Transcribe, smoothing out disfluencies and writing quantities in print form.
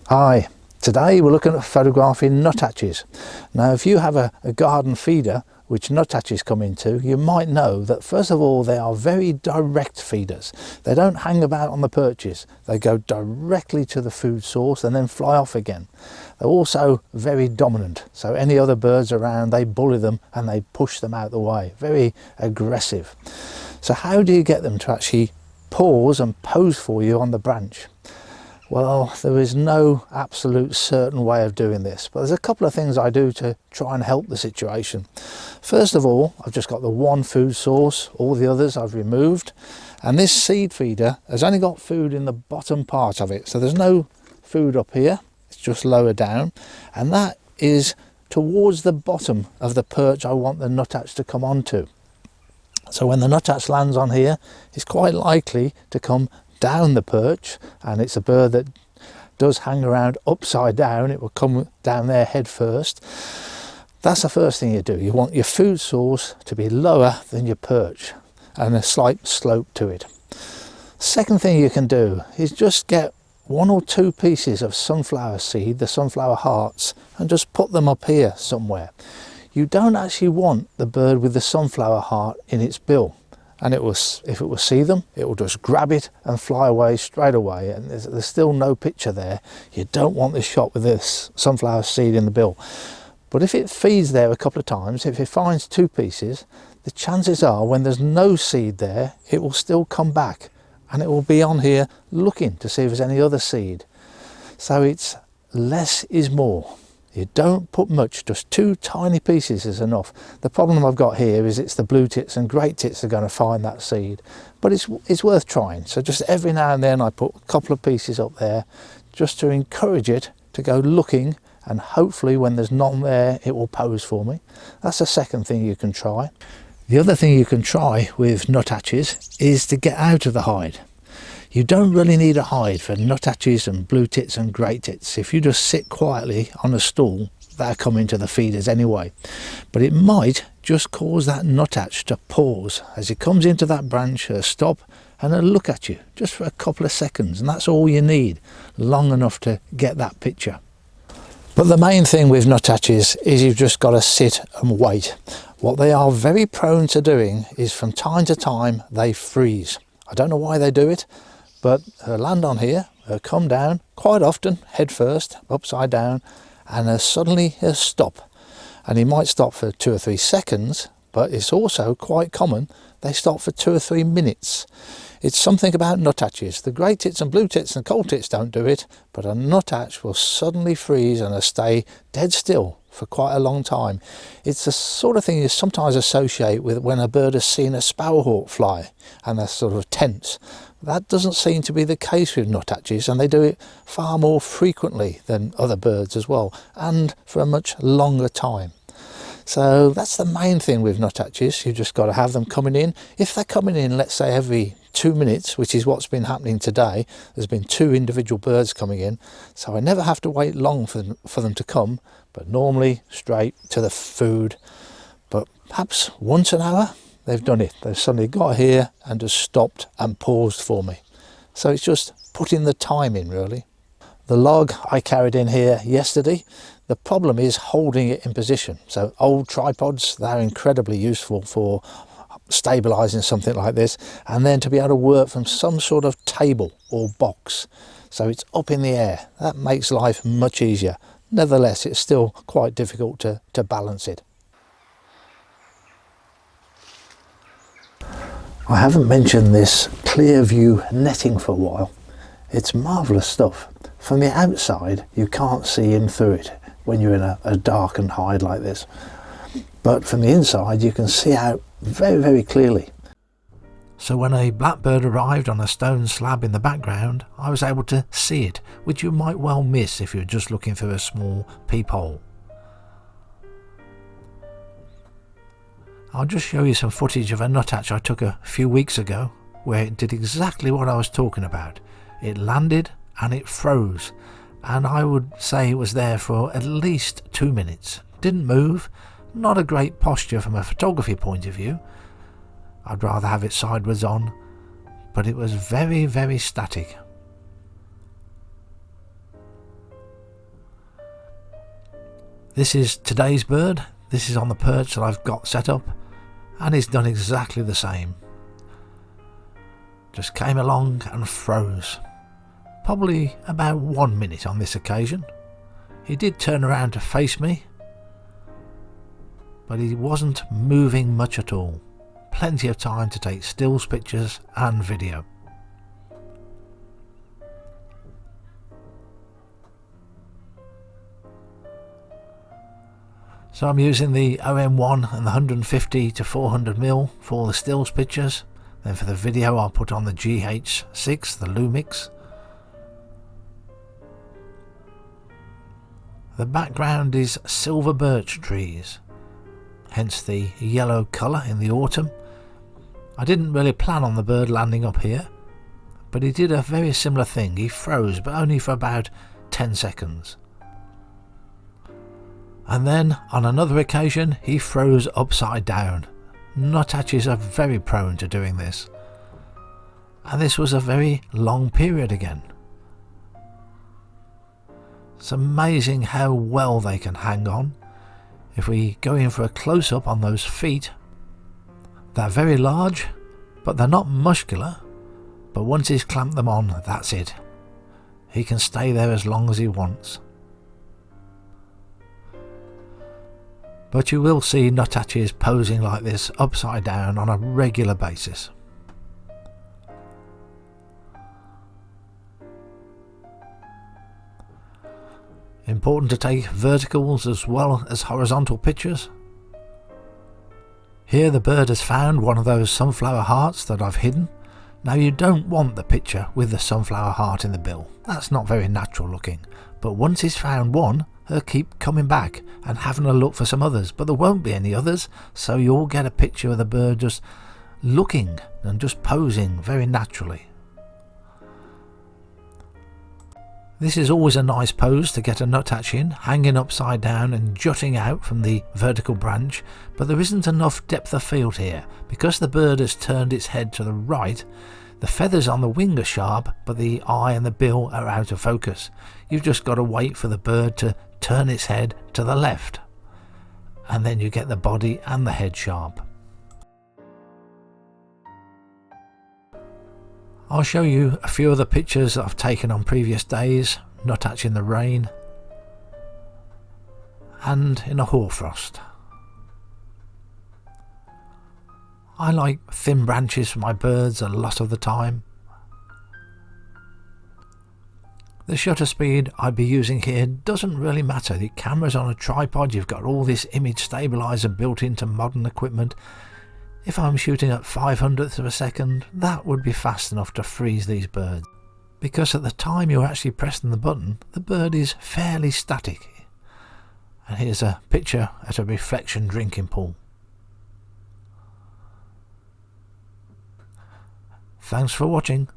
Hi, today we're looking at photographing nuthatches. Now if you have a garden feeder which nuthatches come into, you might know that first of all they are very direct feeders. They don't hang about on the perches, they go directly to the food source and then fly off again. They're also very dominant, so any other birds around they bully them and they push them out the way, very aggressive. So how do you get them to actually pause and pose for you on the branch? Well, there is no absolute certain way of doing this, but there's a couple of things I do to try and help the situation. First of all, I've just got the one food source, all the others I've removed, and this seed feeder has only got food in the bottom part of it, so there's no food up here, it's just lower down, and that is towards the bottom of the perch I want the nuthatch to come onto. So when the nuthatch lands on here, it's quite likely to come down the perch, and it's a bird that does hang around upside down. It will come down there head first. That's the first thing you do. You want your food source to be lower than your perch and a slight slope to it. Second thing you can do is just get one or two pieces of sunflower seed, the sunflower hearts, and just put them up here somewhere. You don't actually want the bird with the sunflower heart in its bill, and if it will see them, it will just grab it and fly away straight away, and there's still no picture there. You don't want this shot with this sunflower seed in the bill. But if it feeds there a couple of times, if it finds two pieces, the chances are when there's no seed there, it will still come back and it will be on here looking to see if there's any other seed. So it's less is more. You don't put much, just two tiny pieces is enough. The problem I've got here is it's the blue tits and great tits are going to find that seed, but it's worth trying. So just every now and then I put a couple of pieces up there just to encourage it to go looking, and hopefully when there's none there it will pose for me. That's the second thing you can try. The other thing you can try with nuthatches is to get out of the hide. You don't really need a hide for nuthatches and blue tits and great tits. If you just sit quietly on a stool, they're coming to the feeders anyway. But it might just cause that nuthatch to pause as it comes into that branch, stop and look at you just for a couple of seconds, and that's all you need, long enough to get that picture. But the main thing with nuthatches is you've just got to sit and wait. What they are very prone to doing is from time to time they freeze. I don't know why they do it, but land on here, come down quite often, head first, upside down, and suddenly stop. And he might stop for 2 or 3 seconds, but it's also quite common they stop for 2 or 3 minutes. It's something about nuthatches. The grey tits and blue tits and cold tits don't do it, but a nuthatch will suddenly freeze and stay dead still for quite a long time. It's the sort of thing you sometimes associate with when a bird has seen a sparrowhawk fly and they're sort of tense. That doesn't seem to be the case with nuthatches, and they do it far more frequently than other birds as well, and for a much longer time. So that's the main thing with nuthatches. You've just got to have them coming in. If they're coming in, let's say every 2 minutes, which is what's been happening today, there's been 2 individual birds coming in, so I never have to wait long for them to come, but normally straight to the food. But perhaps once an hour they've done it. They've suddenly got here and just stopped and paused for me. So it's just putting the time in, really. The log I carried in here yesterday, the problem is holding it in position. So old tripods, they're incredibly useful for stabilizing something like this, and then to be able to work from some sort of table or box, so it's up in the air. That makes life much easier. Nevertheless, it's still quite difficult to balance it. I haven't mentioned this clear view netting for a while. It's marvellous stuff. From the outside you can't see in through it when you're in a darkened hide like this, but from the inside you can see out very, very clearly. So when a blackbird arrived on a stone slab in the background, I was able to see it, which you might well miss if you're just looking through a small peephole. I'll just show you some footage of a nuthatch I took a few weeks ago, where it did exactly what I was talking about. It landed and it froze, and I would say it was there for at least 2 minutes. Didn't move. Not a great posture from a photography point of view. I'd rather have it sideways on, but it was very, very static. This is today's bird. This is on the perch that I've got set up, and he's done exactly the same. Just came along and froze. Probably about 1 minute on this occasion. He did turn around to face me, but he wasn't moving much at all. Plenty of time to take stills pictures and video. So I'm using the OM1 and the 150 to 400mm for the stills pictures. Then for the video I'll put on the GH6, the Lumix. The background is silver birch trees, hence the yellow colour in the autumn. I didn't really plan on the bird landing up here, but he did a very similar thing. He froze, but only for about 10 seconds. And then, on another occasion, he froze upside down. Nuthatches are very prone to doing this. And this was a very long period again. It's amazing how well they can hang on. If we go in for a close-up on those feet, they're very large, but they're not muscular. But once he's clamped them on, that's it. He can stay there as long as he wants. But you will see nuthatches posing like this upside down on a regular basis. Important to take verticals as well as horizontal pictures. Here the bird has found one of those sunflower hearts that I've hidden. Now you don't want the picture with the sunflower heart in the bill. That's not very natural looking. But once he's found one, he'll keep coming back and having a look for some others, but there won't be any others, so you'll get a picture of the bird just looking and just posing very naturally. This is always a nice pose to get a nuthatch in, hanging upside down and jutting out from the vertical branch, but there isn't enough depth of field here. Because the bird has turned its head to the right, the feathers on the wing are sharp, but the eye and the bill are out of focus. You've just got to wait for the bird to turn its head to the left, and then you get the body and the head sharp. I'll show you a few of the pictures that I've taken on previous days, nuthatch in the rain and in a hoarfrost. I like thin branches for my birds a lot of the time. The shutter speed I'd be using here doesn't really matter. The camera's on a tripod, you've got all this image stabilizer built into modern equipment. If I'm shooting at 500ths of a second, that would be fast enough to freeze these birds. Because at the time you're actually pressing the button, the bird is fairly static. And here's a picture at a reflection drinking pool. Thanks for watching.